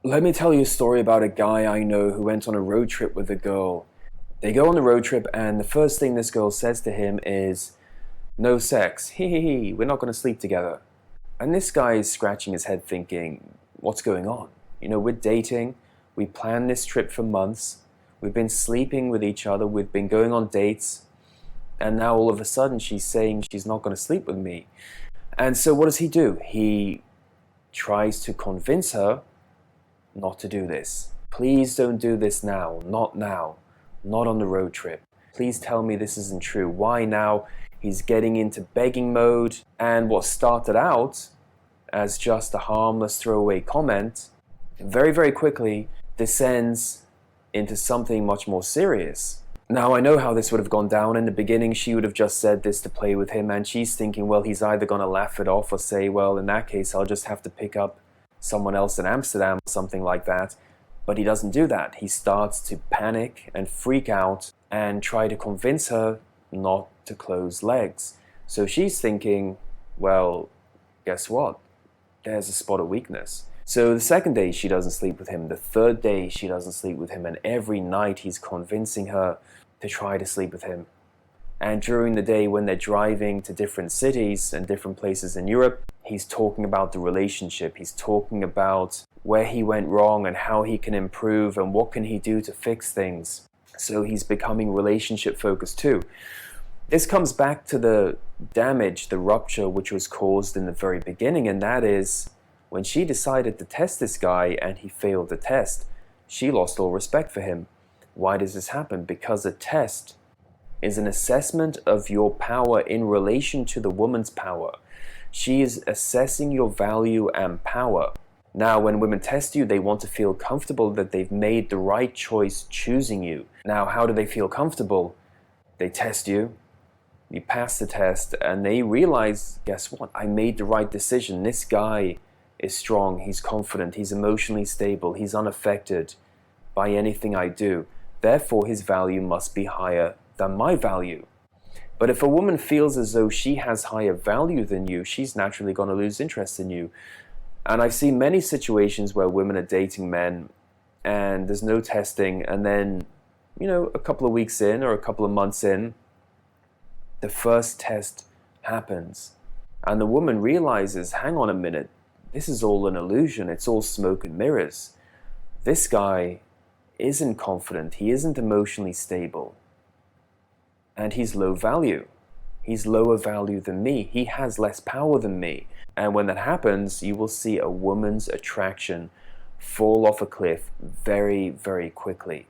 Let me tell you a story about a guy I know who went on a road trip with a girl. They go on the road trip, and the first thing this girl says to him is, "No sex. Hee hee hee, we're not going to sleep together." And this guy is scratching his head thinking, what's going on? We're dating, we planned this trip for months, we've been sleeping with each other, we've been going on dates, and now all of a sudden she's saying she's not going to sleep with me. And so what does he do? He tries to convince her not to do this. Please don't do this now. Not now. Not on the road trip. Please tell me this isn't true. Why now? He's getting into begging mode, and what started out as just a harmless throwaway comment very, very quickly descends into something much more serious. Now, I know how this would have gone down. In the beginning, she would have just said this to play with him, and she's thinking, well, he's either going to laugh it off or say, well, in that case, I'll just have to pick up someone else in Amsterdam, something like that. But he doesn't do that. He starts to panic and freak out and try to convince her not to close legs. So she's thinking, well, guess what? There's a spot of weakness. So the second day she doesn't sleep with him, the third day she doesn't sleep with him, and every night he's convincing her to try to sleep with him. And during the day when they're driving to different cities and different places in Europe, he's talking about the relationship. He's talking about where he went wrong and how he can improve and what can he do to fix things. So he's becoming relationship focused too. This comes back to the damage, the rupture which was caused in the very beginning, and that is when she decided to test this guy and he failed the test, she lost all respect for him. Why does this happen? Because a test is an assessment of your power in relation to the woman's power. She is assessing your value and power. Now, when women test you, they want to feel comfortable that they've made the right choice choosing you. Now, how do they feel comfortable? They test you, you pass the test, and they realize, guess what? I made the right decision. This guy is strong, he's confident, he's emotionally stable, he's unaffected by anything I do. Therefore, his value must be higher than my value. But if a woman feels as though she has higher value than you, she's naturally going to lose interest in you. And I've seen many situations where women are dating men and there's no testing, and then, a couple of weeks in or a couple of months in, the first test happens. And the woman realizes, hang on a minute, this is all an illusion, it's all smoke and mirrors. This guy isn't confident, he isn't emotionally stable. And he's low value. He's lower value than me. He has less power than me. And when that happens, you will see a woman's attraction fall off a cliff very, very quickly.